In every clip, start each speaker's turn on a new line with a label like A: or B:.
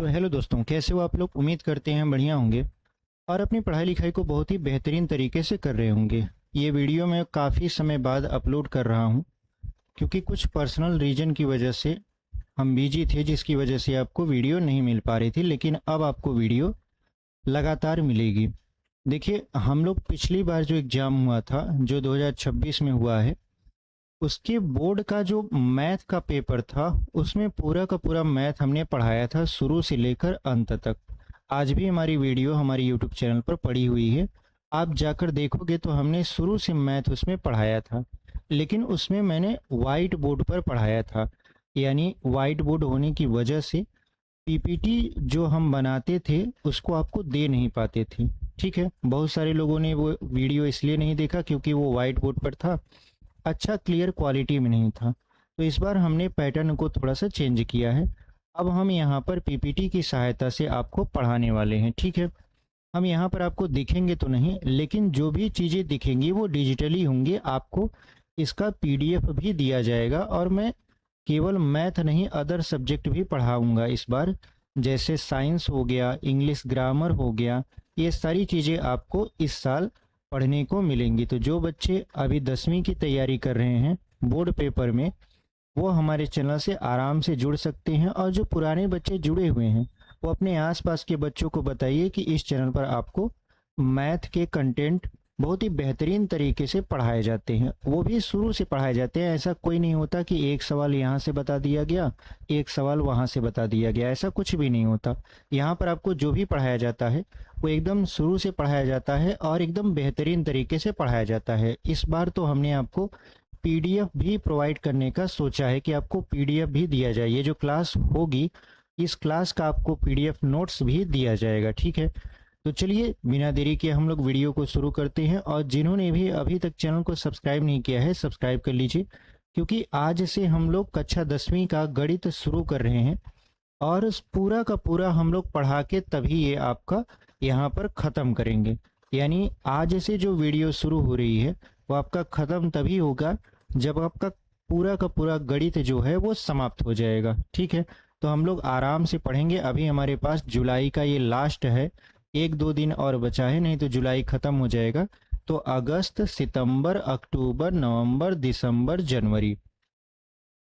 A: तो हेलो दोस्तों, कैसे हो आप लोग। उम्मीद करते हैं बढ़िया होंगे और अपनी पढ़ाई लिखाई को बहुत ही बेहतरीन तरीके से कर रहे होंगे। ये वीडियो मैं काफ़ी समय बाद अपलोड कर रहा हूँ क्योंकि कुछ पर्सनल रीजन की वजह से हम बिजी थे, जिसकी वजह से आपको वीडियो नहीं मिल पा रही थी। लेकिन अब आपको वीडियो लगातार मिलेगी। देखिए, हम लोग पिछली बार जो एग्ज़ाम हुआ था, जो 2026 में हुआ है, उसके बोर्ड का जो मैथ का पेपर था, उसमें पूरा का पूरा मैथ हमने पढ़ाया था शुरू से लेकर अंत तक। आज भी हमारी वीडियो हमारी यूट्यूब चैनल पर पड़ी हुई है। आप जाकर देखोगे तो हमने शुरू से मैथ उसमें पढ़ाया था, लेकिन उसमें मैंने वाइट बोर्ड पर पढ़ाया था। यानी वाइट बोर्ड होने की वजह से पीपीटी जो हम बनाते थे उसको आपको दे नहीं पाते थे। ठीक है, बहुत सारे लोगों ने वो वीडियो इसलिए नहीं देखा क्योंकि वो वाइट बोर्ड पर था, अच्छा क्लियर क्वालिटी में नहीं था। तो इस बार हमने पैटर्न को थोड़ा सा चेंज किया है। अब हम यहाँ पर पीपीटी की सहायता से आपको पढ़ाने वाले हैं। ठीक है, हम यहाँ पर आपको दिखेंगे तो नहीं, लेकिन जो भी चीज़ें दिखेंगी वो डिजिटली होंगी। आपको इसका पीडीएफ भी दिया जाएगा और मैं केवल मैथ नहीं, अदर सब्जेक्ट भी पढ़ाऊंगा इस बार। जैसे साइंस हो गया, इंग्लिश ग्रामर हो गया, ये सारी चीज़ें आपको इस साल पढ़ने को मिलेंगी। तो जो बच्चे अभी 10वीं की तैयारी कर रहे हैं बोर्ड पेपर में, वो हमारे चैनल से आराम से जुड़ सकते हैं। और जो पुराने बच्चे जुड़े हुए हैं, वो अपने आसपास के बच्चों को बताइए कि इस चैनल पर आपको मैथ के कंटेंट बहुत ही बेहतरीन तरीके से पढ़ाए जाते हैं। वो भी शुरू से पढ़ाए जाते हैं। ऐसा कोई नहीं होता कि एक सवाल यहाँ से बता दिया गया, एक सवाल वहाँ से बता दिया गया, ऐसा कुछ भी नहीं होता। यहाँ पर आपको जो भी पढ़ाया जाता है वो एकदम शुरू से पढ़ाया जाता है और एकदम बेहतरीन तरीके से पढ़ाया जाता है। इस बार तो हमने आपको पीडीएफ भी प्रोवाइड करने का सोचा है कि आपको पीडीएफ भी दिया जाए। ये जो क्लास होगी, इस क्लास का आपको पीडीएफ नोट्स भी दिया जाएगा। ठीक है, तो चलिए बिना देरी के हम लोग वीडियो को शुरू करते हैं। और जिन्होंने भी अभी तक चैनल को सब्सक्राइब नहीं किया है, सब्सक्राइब कर लीजिए, क्योंकि आज से हम लोग कक्षा 10वीं का गणित शुरू कर रहे हैं और इस पूरा का पूरा हम लोग पढ़ा के तभी ये आपका यहाँ पर ख़त्म करेंगे। यानी आज से जो वीडियो शुरू हो रही है वो आपका ख़त्म तभी होगा जब आपका पूरा का पूरा गणित जो है वो समाप्त हो जाएगा। ठीक है, तो हम लोग आराम से पढ़ेंगे। अभी हमारे पास जुलाई का ये लास्ट है, एक दो दिन और बचा है, नहीं तो जुलाई ख़त्म हो जाएगा। तो अगस्त, सितंबर, अक्टूबर, नवंबर, दिसंबर, जनवरी,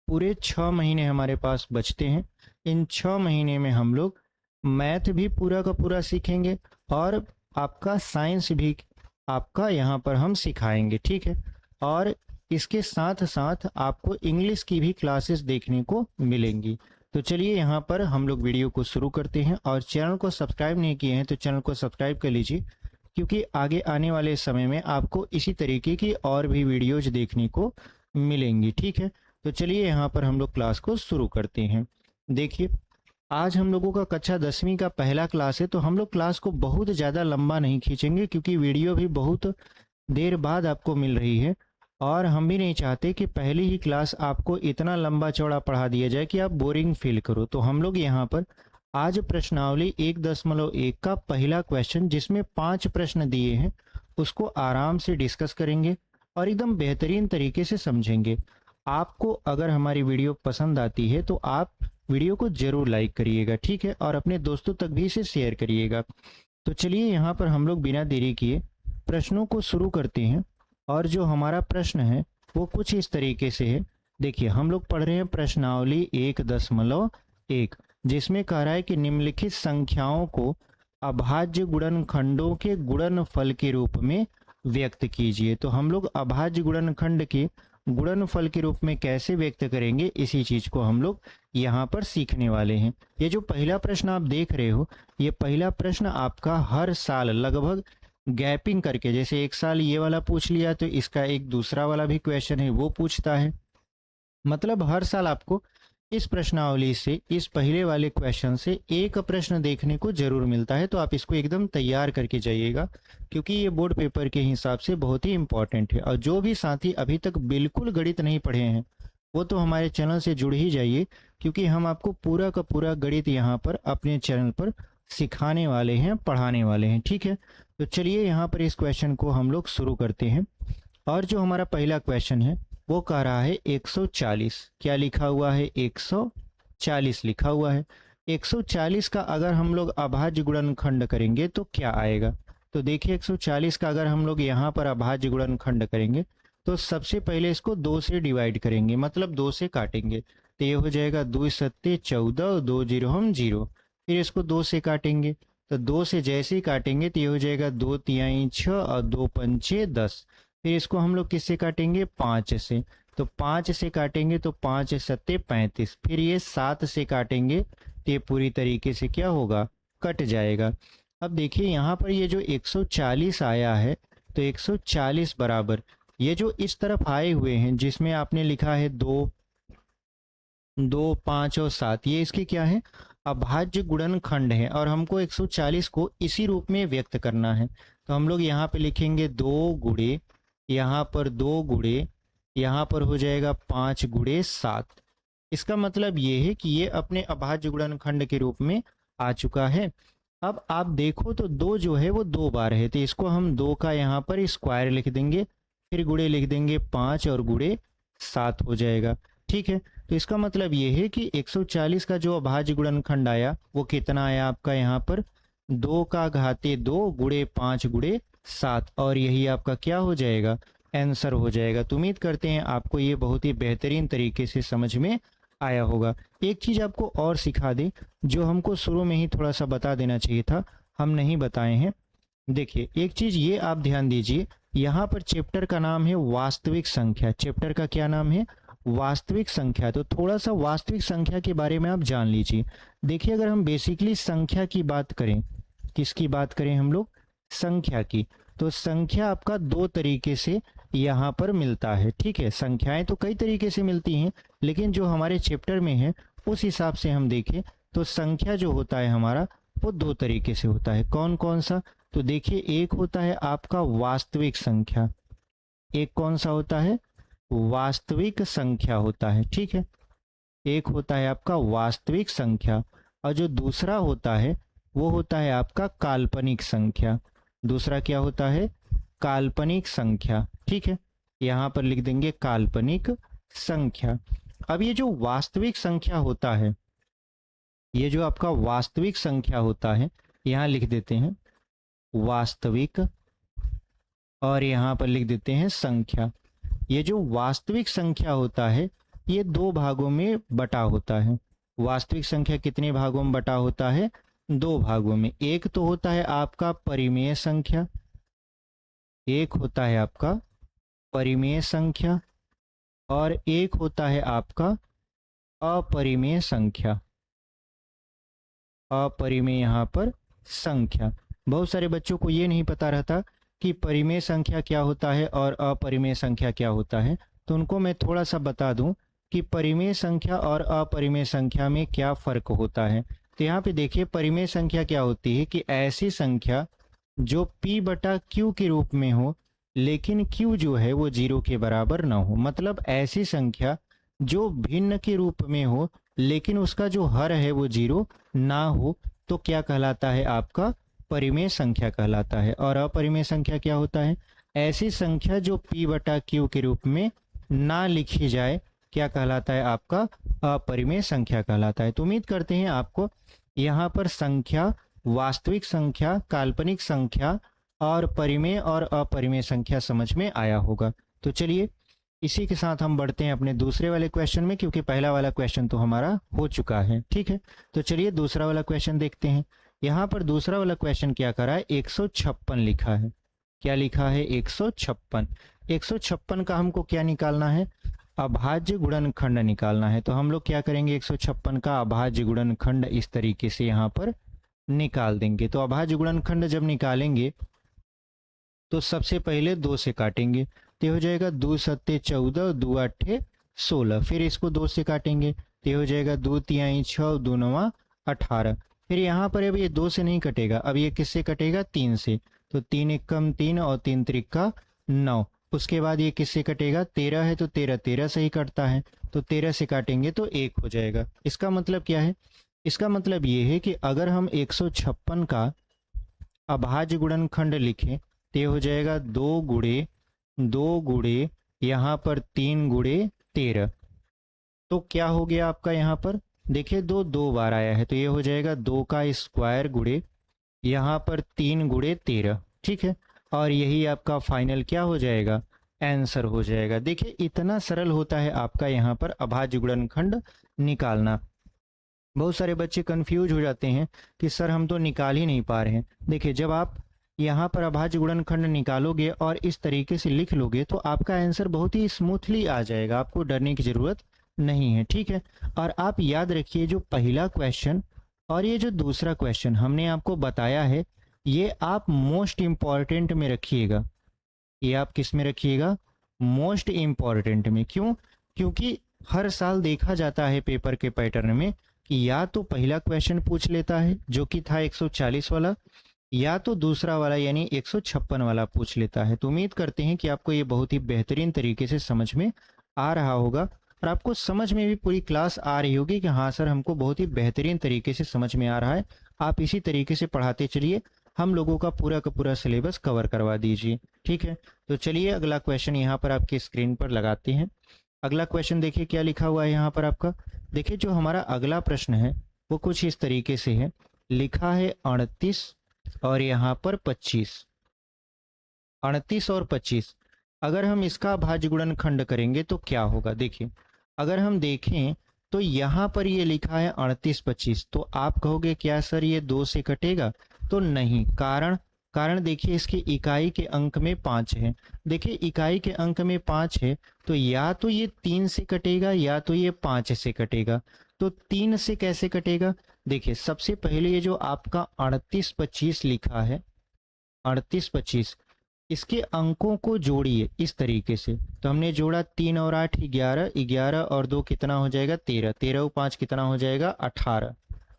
A: पूरे 6 महीने हमारे पास बचते हैं। इन 6 महीने में हम लोग मैथ भी पूरा का पूरा सीखेंगे और आपका साइंस भी आपका यहाँ पर हम सिखाएंगे। ठीक है, और इसके साथ साथ आपको इंग्लिश की भी क्लासेस देखने को मिलेंगी। तो चलिए यहाँ पर हम लोग वीडियो को शुरू करते हैं। और चैनल को सब्सक्राइब नहीं किए हैं तो चैनल को सब्सक्राइब कर लीजिए, क्योंकि आगे आने वाले समय में आपको इसी तरीके की और भी वीडियोज देखने को मिलेंगी। ठीक है, तो चलिए यहाँ पर हम लोग क्लास को शुरू करते हैं। देखिए, आज हम लोगों का कक्षा 10वीं का पहला क्लास है, तो हम लोग क्लास को बहुत ज़्यादा लंबा नहीं खींचेंगे क्योंकि वीडियो भी बहुत देर बाद आपको मिल रही है और हम भी नहीं चाहते कि पहली ही क्लास आपको इतना लंबा चौड़ा पढ़ा दिया जाए कि आप बोरिंग फील करो। तो हम लोग यहाँ पर आज प्रश्नावली 1.1 का पहला क्वेश्चन, जिसमें 5 प्रश्न दिए हैं, उसको आराम से डिस्कस करेंगे और एकदम बेहतरीन तरीके से समझेंगे। आपको अगर हमारी वीडियो पसंद आती है तो आप वीडियो को जरूर लाइक करिएगा। ठीक है, और अपने दोस्तों तक भी इसे शेयर करिएगा। तो चलिए यहाँ पर हम लोग बिना देरी किए प्रश्नों को शुरू करते हैं। और जो हमारा प्रश्न है वो कुछ इस तरीके से है। देखिए, हम लोग पढ़ रहे हैं प्रश्नावली 1.1, जिसमें कह रहा है कि निम्नलिखित संख्याओं को अभाज्य गुणनखंडों के गुणनफल के रूप में व्यक्त कीजिए। तो हम लोग अभाज्य गुणनखंड के गुणनफल के रूप में कैसे व्यक्त करेंगे, इसी चीज को हम लोग यहाँ पर सीखने वाले हैं। ये जो पहला प्रश्न आप देख रहे हो, ये पहला प्रश्न आपका हर साल लगभग गैपिंग करके, जैसे एक साल ये वाला पूछ लिया तो इसका एक दूसरा वाला भी क्वेश्चन है वो पूछता है। मतलब हर साल आपको इस प्रश्नावली से, इस पहले वाले क्वेश्चन से एक प्रश्न देखने को जरूर मिलता है। तो आप इसको एकदम तैयार करके जाइएगा, क्योंकि ये बोर्ड पेपर के हिसाब से बहुत ही इंपॉर्टेंट है। और जो भी साथी अभी तक बिल्कुल गणित नहीं पढ़े हैं वो तो हमारे चैनल से जुड़ ही जाइए, क्योंकि हम आपको पूरा का पूरा गणित यहाँ पर अपने चैनल पर सिखाने वाले हैं, पढ़ाने वाले हैं। ठीक है, तो चलिए यहाँ पर इस क्वेश्चन को हम लोग शुरू करते हैं। और जो हमारा पहला क्वेश्चन है वो कह रहा है 140। क्या लिखा हुआ है? 140 लिखा हुआ है। 140 का अगर हम लोग अभाज्य गुणनखंड करेंगे तो क्या आएगा। तो देखिए 140 का अगर हम लोग यहाँ पर अभाज्य गुणनखंड करेंगे तो सबसे पहले इसको 2 से डिवाइड करेंगे, मतलब 2 से काटेंगे। तो ये हो जाएगा 2 सत्ते 14, 2 जीरो हम 0। फिर इसको 2 से काटेंगे, तो 2 से जैसे ही काटेंगे तो ये हो जाएगा 2 तिहाई 6 और 2 पंचे 10। फिर इसको हम लोग किससे काटेंगे, 5 से। तो 5 से काटेंगे तो 5 सत्ते 35। फिर ये 7 से काटेंगे तो ये पूरी तरीके से क्या होगा, कट जाएगा। अब देखिए यहाँ पर ये जो 140 आया है, तो 140 बराबर ये जो इस तरफ आए हुए हैं जिसमें आपने लिखा है 2, 2, 5 और 7, ये इसके क्या है, अभाज्य गुणनखंड है और हमको 140 को इसी रूप में व्यक्त करना है। तो हम लोग यहाँ पे लिखेंगे 2 गुणे, यहाँ पर 2 गुणे, यहाँ पर हो जाएगा 5 गुणे 7। इसका मतलब ये है कि ये अपने अभाज्य गुणनखंड के रूप में आ चुका है। अब आप देखो तो 2 जो है वो 2 बार है, तो इसको हम 2 का यहाँ पर स्क्वायर लिख देंगे, फिर गुणे लिख देंगे 5 और गुणे 7 हो जाएगा। ठीक है, तो इसका मतलब ये है कि 140 का जो अभाज्य गुणनखंड आया वो कितना आया आपका यहाँ पर 2 का घाते 2 गुणे 5 गुणे 7, और यही आपका क्या हो जाएगा, आंसर हो जाएगा। तो उम्मीद करते हैं आपको ये बहुत ही बेहतरीन तरीके से समझ में आया होगा। एक चीज आपको और सिखा दे जो हमको शुरू में ही थोड़ा सा बता देना चाहिए था, हम नहीं बताए हैं। देखिए एक चीज ये आप ध्यान दीजिए, यहाँ पर चैप्टर का नाम है वास्तविक संख्या। चैप्टर का क्या नाम है, वास्तविक संख्या। तो थोड़ा सा वास्तविक संख्या के बारे में आप जान लीजिए। देखिए अगर हम बेसिकली संख्या की बात करें, किसकी बात करें हम लोग, संख्या की, तो संख्या आपका 2 तरीके से यहाँ पर मिलता है। ठीक है, संख्याएं तो कई तरीके से मिलती हैं, लेकिन जो हमारे चैप्टर में है उस हिसाब से हम देखें तो संख्या जो होता है हमारा वो 2 तरीके से होता है। कौन कौन सा, तो देखिए एक होता है आपका वास्तविक संख्या, एक कौन सा होता है, वास्तविक संख्या होता है। ठीक है, एक होता है आपका वास्तविक संख्या, और जो दूसरा होता है वो होता है आपका काल्पनिक संख्या। दूसरा क्या होता है, काल्पनिक संख्या। ठीक है, यहाँ पर लिख देंगे काल्पनिक संख्या। अब ये जो वास्तविक संख्या होता है, ये जो आपका वास्तविक संख्या होता है, यहाँ लिख देते हैं वास्तविक, और यहाँ पर लिख देते हैं संख्या। ये जो वास्तविक संख्या होता है ये 2 भागों में बटा होता है। वास्तविक संख्या कितने भागों में बटा होता है, 2 भागों में। एक तो होता है आपका परिमेय संख्या, एक होता है आपका परिमेय संख्या, और एक होता है आपका अपरिमेय संख्या। अपरिमेय यहाँ पर संख्या, बहुत सारे बच्चों को ये नहीं पता रहता कि परिमेय संख्या क्या होता है और अपरिमेय संख्या क्या होता है। तो उनको मैं थोड़ा सा बता दूं कि परिमेय संख्या और अपरिमेय संख्या में क्या फर्क होता है। तो यहाँ पे देखिए परिमेय संख्या क्या होती है कि ऐसी संख्या जो p बटा q के रूप में हो, लेकिन q जो है वो 0 के बराबर ना हो। मतलब ऐसी संख्या जो भिन्न के रूप में हो लेकिन उसका जो हर है वो 0 ना हो, तो क्या कहलाता है, आपका परिमेय संख्या कहलाता है। और अपरिमेय संख्या क्या होता है, ऐसी संख्या जो p बटा q के रूप में ना लिखी जाए, क्या कहलाता है, आपका अपरिमेय संख्या कहलाता है। तो उम्मीद करते हैं आपको यहाँ पर संख्या, वास्तविक संख्या, काल्पनिक संख्या और परिमेय और अपरिमेय संख्या समझ में आया होगा। तो चलिए इसी के साथ हम बढ़ते हैं अपने दूसरे वाले क्वेश्चन में, क्योंकि पहला वाला क्वेश्चन तो हमारा हो चुका है। ठीक है, तो चलिए दूसरा वाला क्वेश्चन देखते हैं। यहाँ पर दूसरा वाला क्वेश्चन क्या करा है, 156 लिखा है। क्या लिखा है, 156। 156 का हमको क्या निकालना है, अभाज्य गुणनखंड निकालना है। तो हम लोग क्या करेंगे, 156 का अभाज्य गुणनखंड इस तरीके से यहाँ पर निकाल देंगे। तो अभाज्य गुणनखंड जब निकालेंगे तो सबसे पहले 2 से काटेंगे, तो हो जाएगा 2 सत्ते 14, 2 अट्ठे 16। फिर इसको 2 से काटेंगे तो हो जाएगा 2 तिहाई 6, 2 नवा 18। फिर यहाँ पर अब ये 2 से नहीं कटेगा, अब ये किससे कटेगा, 3 से। तो 3 एकम 3 और 3 त्रिका 9। उसके बाद ये किससे कटेगा, 13 है तो 13 से ही कटता है, तो 13 से काटेंगे तो 1 हो जाएगा। इसका मतलब क्या है, इसका मतलब ये है कि अगर हम 156 का अभाज्य गुणनखंड लिखें तो हो जाएगा 2 गुणे यहाँ पर 3 गुणे 13। तो क्या हो गया आपका यहाँ पर देखिए दो दो बार आया है तो ये हो जाएगा 2 का स्क्वायर गुणे यहाँ पर 3 गुणे 13, ठीक है। और यही आपका फाइनल क्या हो जाएगा, आंसर हो जाएगा। देखिए इतना सरल होता है आपका यहाँ पर अभाज्य गुणनखंड निकालना। बहुत सारे बच्चे कंफ्यूज हो जाते हैं कि सर हम तो निकाल ही नहीं पा रहे हैं। देखिए जब आप यहाँ पर अभाज्य गुणनखंड निकालोगे और इस तरीके से लिख लोगे तो आपका आंसर बहुत ही स्मूथली आ जाएगा, आपको डरने की जरूरत नहीं है, ठीक है। और आप याद रखिए जो पहला क्वेश्चन और ये जो दूसरा क्वेश्चन हमने आपको बताया है, ये आप मोस्ट इम्पॉर्टेंट में रखिएगा। ये आप किस में रखिएगा, मोस्ट इम्पॉर्टेंट में। क्यों, क्योंकि हर साल देखा जाता है पेपर के पैटर्न में कि या तो पहला क्वेश्चन पूछ लेता है जो कि था 140 वाला, या तो दूसरा वाला यानी 156 वाला पूछ लेता है। तो उम्मीद करते हैं कि आपको ये बहुत ही बेहतरीन तरीके से समझ में आ रहा होगा और आपको समझ में भी पूरी क्लास आ रही होगी कि हाँ सर हमको बहुत ही बेहतरीन तरीके से समझ में आ रहा है। आप इसी तरीके से पढ़ाते चलिए, हम लोगों का पूरा सिलेबस कवर करवा दीजिए, ठीक है। तो चलिए अगला क्वेश्चन यहाँ पर आपकी स्क्रीन पर लगाते हैं। अगला क्वेश्चन देखिए क्या लिखा हुआ है यहाँ पर आपका। देखिए जो हमारा अगला प्रश्न है वो कुछ इस तरीके से है, लिखा है 38 और यहाँ पर 25। 38 और 25 अगर हम इसका भाज्य गुणनखंड करेंगे तो क्या होगा। देखिए अगर हम देखें तो यहाँ पर ये लिखा है 38 25, तो आप कहोगे क्या सर ये 2 से कटेगा, तो नहीं। कारण देखिए इसके इकाई के अंक में 5 है। देखिए इकाई के अंक में 5 है तो या तो ये 3 से कटेगा या तो ये 5 से कटेगा। तो 3 से कैसे कटेगा, देखिए सबसे पहले ये जो आपका 38 25 लिखा है, 38 25 इसके अंकों को जोड़िए इस तरीके से। तो हमने जोड़ा 3 और 8 11, 11 और 2 कितना हो जाएगा 13, 13 और 5 कितना हो जाएगा 18।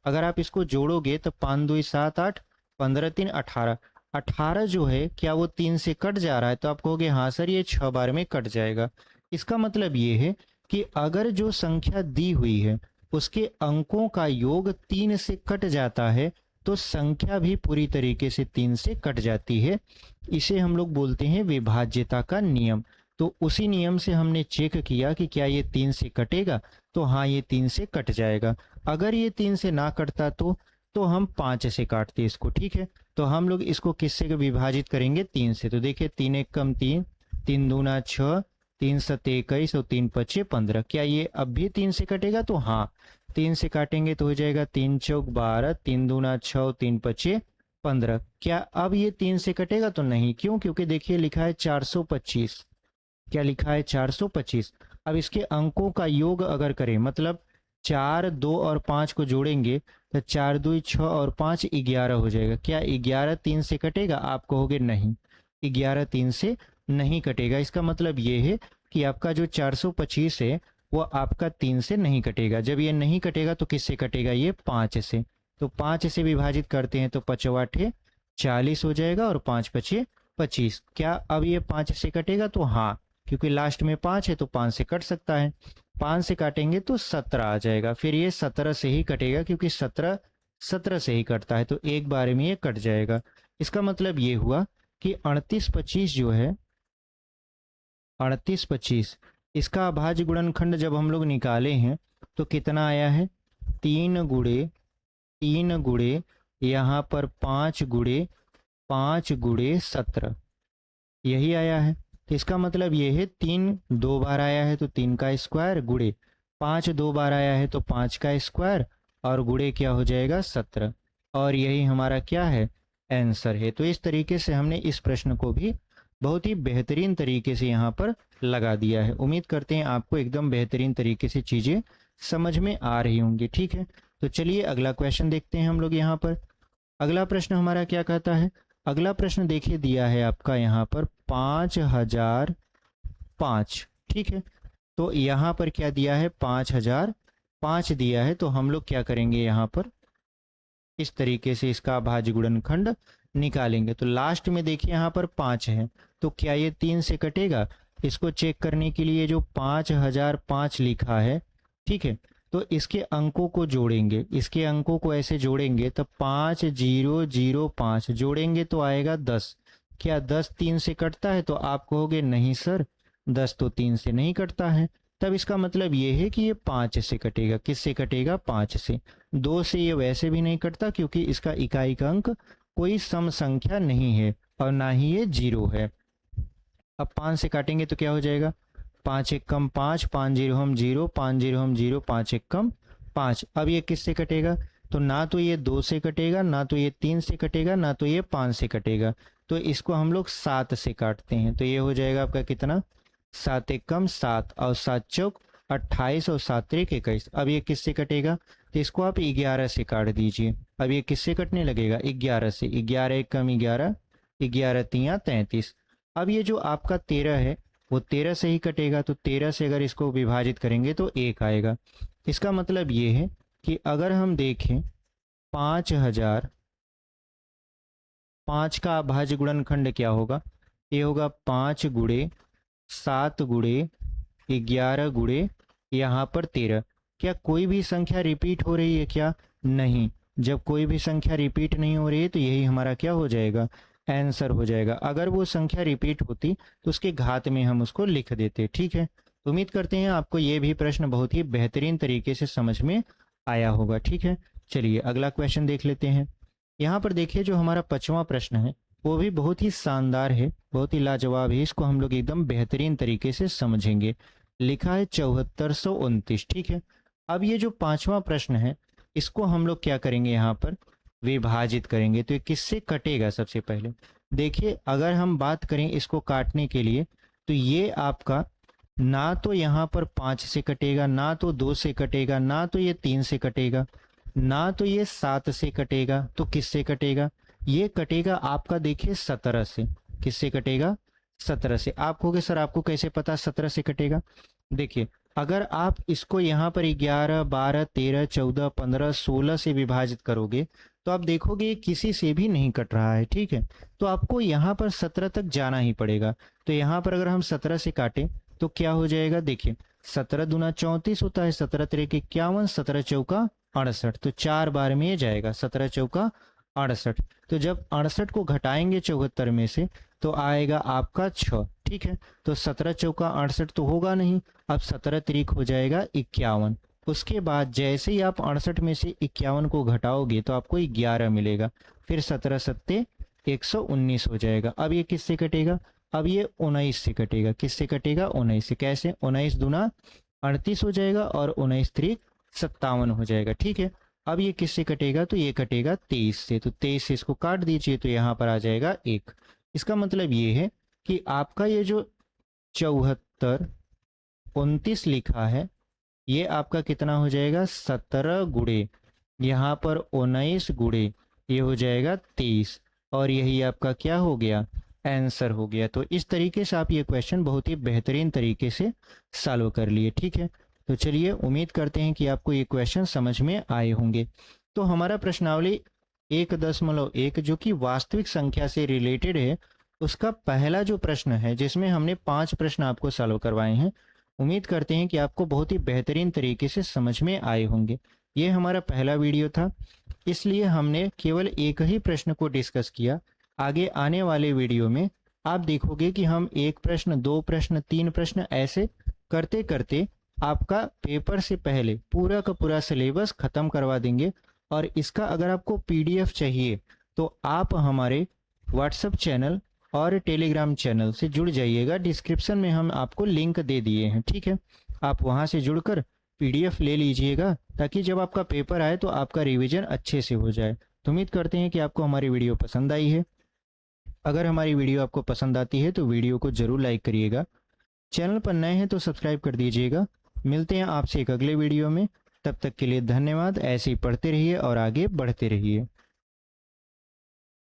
A: अगर आप इसको जोड़ोगे तो 5 2 7 8, 15 3 18। 18 जो है क्या वो 3 से कट जा रहा है, तो आप कहोगे हाँ सर ये 6 बार में कट जाएगा। इसका मतलब ये है कि अगर जो संख्या दी हुई है उसके अंकों का योग 3 से कट जाता है तो संख्या भी पूरी तरीके से 3 से कट जाती है। इसे हम लोग बोलते हैं विभाज्यता का नियम। तो उसी नियम से हमने चेक किया कि क्या ये 3 से कटेगा, तो हाँ ये 3 से कट जाएगा। अगर ये 3 से ना कटता तो हम 5 से काटते इसको, ठीक है। तो हम लोग इसको किससे विभाजित करेंगे, 3 से। तो देखिए 3 1 कम 3, 3 दूना 6, 3 7 21 और 3 5 15। क्या ये अब भी 3 से कटेगा, तो हाँ 3 से काटेंगे तो हो जाएगा 3 चौक 12, 3 दूना 6, 3 5 15। क्या अब ये 3 से कटेगा, तो नहीं। क्यों, क्योंकि देखिए लिखा है 425। क्या लिखा है 425। अब इसके अंकों का योग अगर करें, मतलब 4 2 और 5 को जोड़ेंगे तो 4 2 6 और 5 11 हो जाएगा। क्या 11 3 से कटेगा, आप कहोगे नहीं 11 3 से नहीं कटेगा। इसका मतलब ये है कि आपका जो 425 है वो आपका 3 से नहीं कटेगा। जब ये नहीं कटेगा तो किससे कटेगा, ये 5 से। तो 5 से विभाजित करते हैं तो 5 8 40 हो जाएगा और 5 5 25। क्या अब ये 5 से कटेगा, तो हाँ, क्योंकि लास्ट में 5 है तो 5 से कट सकता है। 5 से काटेंगे तो 17 आ जाएगा। फिर ये 17 से ही कटेगा क्योंकि 17 17 से ही कटता है, तो एक बार में ये कट जाएगा। इसका मतलब ये हुआ कि 38 25 जो है, 38 25 इसका अभाज्य गुणनखंड जब हम लोग निकाले हैं तो कितना आया है, 3 गुणे यहाँ पर 5 गुणे 17, यही आया है। तो इसका मतलब ये है 3 2 बार आया है तो 3 का स्क्वायर गुणे 5 2 बार आया है तो 5 का स्क्वायर और गुणे क्या हो जाएगा 17, और यही हमारा क्या है, आंसर है। तो इस तरीके से हमने इस प्रश्न को भी बहुत ही बेहतरीन तरीके से यहाँ पर लगा दिया है। उम्मीद करते हैं आपको एकदम बेहतरीन तरीके से चीज़ें समझ में आ रही होंगी, ठीक है। तो चलिए अगला क्वेश्चन देखते हैं हम लोग यहाँ पर। अगला प्रश्न हमारा क्या कहता है, अगला प्रश्न देखिए दिया है आपका यहाँ पर 5005, ठीक है। तो यहाँ पर क्या दिया है, 5005 दिया है। तो हम लोग क्या करेंगे, यहाँ पर इस तरीके से इसका अभाज्य गुणनखंड निकालेंगे। तो लास्ट में देखिए यहाँ पर 5 है तो क्या ये 3 से कटेगा, इसको चेक करने के लिए जो 5005 लिखा है, ठीक है, तो इसके अंकों को जोड़ेंगे। इसके अंकों को ऐसे जोड़ेंगे तो 5005 जोड़ेंगे तो आएगा 10। क्या 10 3 से कटता है, तो आप कहोगे नहीं सर 10 तो 3 से नहीं कटता है। तब इसका मतलब ये है कि ये 5 से कटेगा। किससे कटेगा? 5 से। 2 से ये वैसे भी नहीं कटता क्योंकि इसका इकाई का अंक कोई सम संख्या नहीं है और ना ही ये 0 है। अब 5 से काटेंगे तो क्या हो जाएगा? 5 एक कम 5, 5 जीरो हम 0, 5 जीरो हम 0, 5 एक कम 5। अब ये किससे कटेगा? तो ना तो ये 2 से कटेगा, ना तो ये 3 से कटेगा, ना तो ये 5 से कटेगा। तो इसको हम लोग 7 से काटते हैं। तो ये हो जाएगा आपका कितना? 7 एक कम 7 और 7 चौक 28 और 7 त्रिक 21। अब ये किससे कटेगा? तो इसको आप 11 से काट दीजिए। अब ये किससे कटने लगेगा? 11 से। 11 एक कम 11, 11 तियाँ 33। अब ये जो आपका 13 है वो 13 से ही कटेगा। तो 13 से अगर इसको विभाजित करेंगे तो 1 आएगा। इसका मतलब ये है कि अगर हम देखें 5000, 5 का अभाज्य गुणनखंड क्या होगा? ये होगा 5 गुणे 7 गुणे 11 गुणे यहाँ पर 13। क्या कोई भी संख्या रिपीट हो रही है क्या? नहीं। जब कोई भी संख्या रिपीट नहीं हो रही है तो यही हमारा क्या हो जाएगा? आंसर हो जाएगा। अगर वो संख्या रिपीट होती तो उसके घात में हम उसको लिख देते। ठीक है, तो उम्मीद करते हैं आपको ये भी प्रश्न बहुत ही बेहतरीन तरीके से समझ में आया होगा। ठीक है, चलिए अगला क्वेश्चन देख लेते हैं। यहाँ पर देखिए जो हमारा 5वां प्रश्न है वो भी बहुत ही शानदार है, बहुत ही लाजवाब है। इसको हम लोग एकदम बेहतरीन तरीके से समझेंगे। लिखा है 7429। ठीक है, अब ये जो 5वां प्रश्न है इसको हम लोग क्या करेंगे? यहाँ पर विभाजित करेंगे। तो ये किससे कटेगा? सबसे पहले देखिए, अगर हम बात करें इसको काटने के लिए तो ये आपका ना तो यहाँ पर 5 से कटेगा, ना तो 2 से कटेगा, ना तो ये 3 से कटेगा, ना तो ये 7 से कटेगा। तो किससे कटेगा? ये कटेगा आपका देखिए 17 से। किससे कटेगा? 17 से। आप कहोगे सर आपको कैसे पता 17 से कटेगा? देखिए, अगर आप इसको यहाँ पर 11, 12, 13, 14, 15, 16 से विभाजित करोगे तो आप देखोगे किसी से भी नहीं कट रहा है। ठीक है, तो आपको यहाँ पर 17 तक जाना ही पड़ेगा। तो यहाँ पर अगर हम 17 से काटें तो क्या हो जाएगा? देखिए 17 दूना 34 होता है, 17 तिरक 51, 17 चौका 68। तो 4 बार में ये जाएगा 17 चौका 68। तो जब 68 को घटाएंगे 74 में से तो आएगा आपका 6। ठीक है, तो 17 चौका 68 तो होगा नहीं। अब 17 तिरिक हो जाएगा 51। उसके बाद जैसे ही आप 68 में से 51 को घटाओगे तो आपको 11 मिलेगा। फिर 17 सत्ते 119 हो जाएगा। अब ये किससे कटेगा? अब ये 19 से कटेगा। किससे कटेगा? 19 से। कैसे? 19 दूना 38 हो जाएगा और 19 त्रिक 57 हो जाएगा। ठीक है, अब ये किससे कटेगा? तो ये कटेगा 23 से। तो 23 से इसको काट दीजिए तो यहाँ पर आ जाएगा 1। इसका मतलब ये है कि आपका ये जो 7429 लिखा है ये आपका कितना हो जाएगा? 17 गुणे यहाँ पर 19 गुणे ये हो जाएगा 23 और यही आपका क्या हो गया? आंसर हो गया। तो इस तरीके से आप ये क्वेश्चन बहुत ही बेहतरीन तरीके से सॉल्व कर लिए। ठीक है, तो चलिए उम्मीद करते हैं कि आपको ये क्वेश्चन समझ में आए होंगे। तो हमारा प्रश्नावली 1.1 जो कि वास्तविक संख्या से रिलेटेड है उसका पहला जो प्रश्न है जिसमें हमने 5 प्रश्न आपको सॉल्व करवाए हैं, उम्मीद करते हैं कि आपको बहुत ही बेहतरीन तरीके से समझ में आए होंगे। ये हमारा पहला वीडियो था इसलिए हमने केवल एक ही प्रश्न को डिस्कस किया। आगे आने वाले वीडियो में आप देखोगे कि हम 1 प्रश्न, 2 प्रश्न, 3 प्रश्न ऐसे करते करते आपका पेपर से पहले पूरा का पूरा सिलेबस खत्म करवा देंगे। और इसका अगर आपको पीडीएफ चाहिए तो आप हमारे व्हाट्सएप चैनल और टेलीग्राम चैनल से जुड़ जाइएगा। डिस्क्रिप्शन में हम आपको लिंक दे दिए हैं। ठीक है, आप वहां से जुड़कर पीडीएफ ले लीजिएगा ताकि जब आपका पेपर आए तो आपका रिवीजन अच्छे से हो जाए। तो उम्मीद करते हैं कि आपको हमारी वीडियो पसंद आई है। अगर हमारी वीडियो आपको पसंद आती है तो वीडियो को जरूर लाइक करिएगा। चैनल पर नए हैं तो सब्सक्राइब कर दीजिएगा। मिलते हैं आपसे एक अगले वीडियो में, तब तक के लिए धन्यवाद। ऐसे ही पढ़ते रहिए और आगे बढ़ते रहिए।